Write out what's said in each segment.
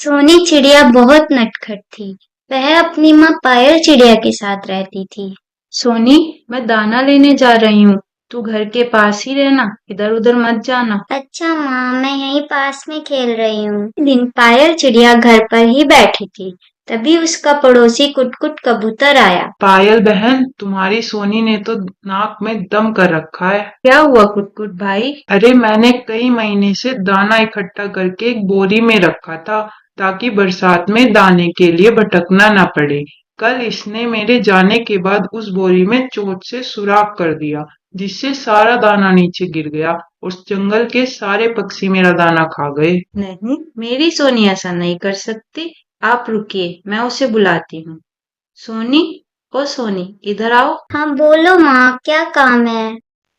सोनी चिड़िया बहुत नटखट थी। वह अपनी माँ पायल चिड़िया के साथ रहती थी। सोनी, मैं दाना लेने जा रही हूँ। तू घर के पास ही रहना, इधर उधर मत जाना। अच्छा माँ, मैं यहीं पास में खेल रही हूँ। एक दिन पायल चिड़िया घर पर ही बैठी थी। तभी उसका पड़ोसी कुटकुट कबूतर आया। पायल बहन, तुम्हारी सोनी ने तो नाक में दम कर रखा है। क्या हुआ कुटकुट भाई? अरे मैंने कई महीने से दाना इकट्ठा करके एक बोरी में रखा था ताकि बरसात में दाने के लिए भटकना ना पड़े। कल इसने मेरे जाने के बाद उस बोरी में चोट से सुराख कर दिया, जिससे सारा दाना नीचे गिर गया और जंगल के सारे पक्षी मेरा दाना खा गए। नहीं, मेरी सोनी ऐसा नहीं कर सकती। आप रुकिए, मैं उसे बुलाती हूँ। सोनी, ओ सोनी, इधर आओ। हाँ बोलो माँ, क्या काम है?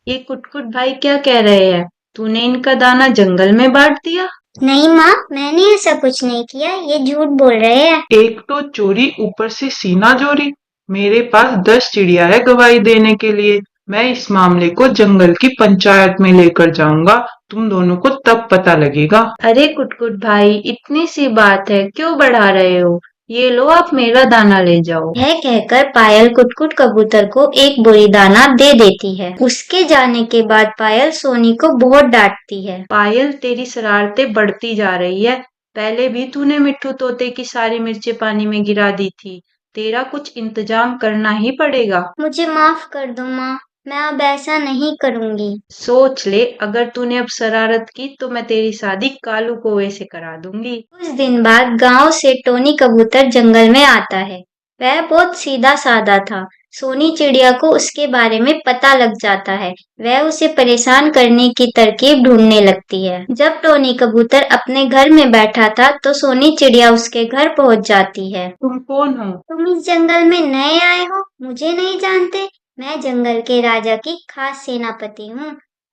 ये कुटकुट भाई क्या कह रहे हैं? तूने इनका दाना जंगल में बांट दिया? नहीं माँ, मैंने ऐसा कुछ नहीं किया, ये झूठ बोल रहे हैं। एक तो चोरी, ऊपर से सीना चोरी। मेरे पास 10 चिड़िया है गवाही देने के लिए। मैं इस मामले को जंगल की पंचायत में लेकर जाऊंगा। तुम दोनों को तब पता लगेगा। अरे कुटकुट भाई, इतनी सी बात है, क्यों बढ़ा रहे हो? ये लो, आप मेरा दाना ले जाओ। यह कहकर पायल कुटकुट कबूतर को एक बोरी दाना दे देती है। उसके जाने के बाद पायल सोनी को बहुत डांटती है। पायल, तेरी शरारतें बढ़ती जा रही है। पहले भी तूने मिट्ठू तोते की सारी मिर्चें पानी में गिरा दी थी। तेरा कुछ इंतजाम करना ही पड़ेगा। मुझे माफ कर दो माँ, मैं अब ऐसा नहीं करूँगी। सोच ले, अगर तूने अब शरारत की तो मैं तेरी शादी कालू कौवे से करा दूंगी। कुछ दिन बाद गांव से टोनी कबूतर जंगल में आता है। वह बहुत सीधा साधा था। सोनी चिड़िया को उसके बारे में पता लग जाता है। वह उसे परेशान करने की तरकीब ढूंढने लगती है। जब टोनी कबूतर अपने घर में बैठा था तो सोनी चिड़िया उसके घर पहुंच जाती है। तुम कौन हो? तुम इस जंगल में नए आए हो, मुझे नहीं जानते। मैं जंगल के राजा की खास सेनापति हूँ।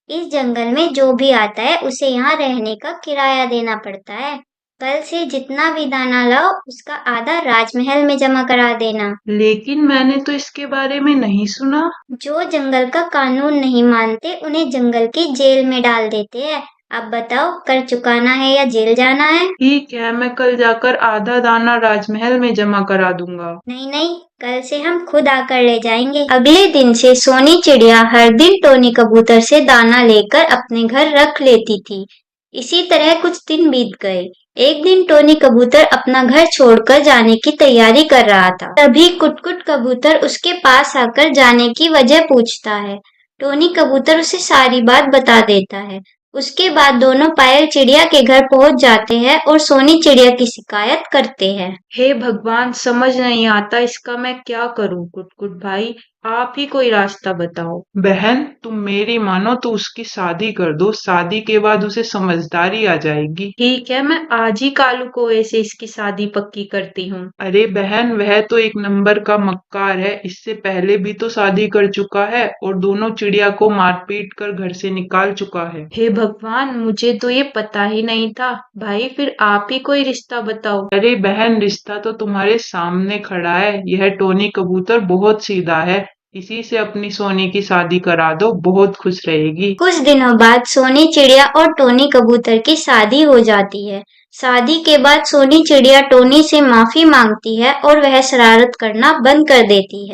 इस जंगल में जो भी आता है उसे यहाँ रहने का किराया देना पड़ता है। कल से जितना भी दाना लाओ उसका आधा राजमहल में जमा करा देना। लेकिन मैंने तो इसके बारे में नहीं सुना। जो जंगल का कानून नहीं मानते उन्हें जंगल की जेल में डाल देते हैं। अब बताओ, कर चुकाना है या जेल जाना है? ठीक है, मैं कल जाकर आधा दाना राजमहल में जमा करा दूंगा। नहीं नहीं, कल से हम खुद आकर ले जाएंगे। अगले दिन से सोनी चिड़िया हर दिन टोनी कबूतर से दाना लेकर अपने घर रख लेती थी। इसी तरह कुछ दिन बीत गए। एक दिन टोनी कबूतर अपना घर छोड़कर जाने की तैयारी कर रहा था। तभी कुटकुट कबूतर उसके पास आकर जाने की वजह पूछता है। टोनी कबूतर उसे सारी बात बता देता है। उसके बाद दोनों पायल चिड़िया के घर पहुंच जाते हैं और सोनी चिड़िया की शिकायत करते हैं। हे भगवान, समझ नहीं आता इसका मैं क्या करूं। कुटकुट भाई, आप ही कोई रास्ता बताओ। बहन, तुम मेरी मानो तो उसकी शादी कर दो। शादी के बाद उसे समझदारी आ जाएगी। ठीक है, मैं आज ही कालू कौवे से इसकी शादी पक्की करती हूँ। अरे बहन, वह तो एक नंबर का मक्कार है। इससे पहले भी तो शादी कर चुका है और दोनों चिड़िया को मारपीट कर घर से निकाल चुका है। हे भगवान, मुझे तो ये पता ही नहीं था। भाई, फिर आप ही कोई रिश्ता बताओ। अरे बहन, रिश्ता तो तुम्हारे सामने खड़ा है। यह टोनी कबूतर बहुत सीधा है। इसी से अपनी सोनी की शादी करा दो, बहुत खुश रहेगी। कुछ दिनों बाद सोनी चिड़िया और टोनी कबूतर की शादी हो जाती है। शादी के बाद सोनी चिड़िया टोनी से माफी मांगती है और वह शरारत करना बंद कर देती है।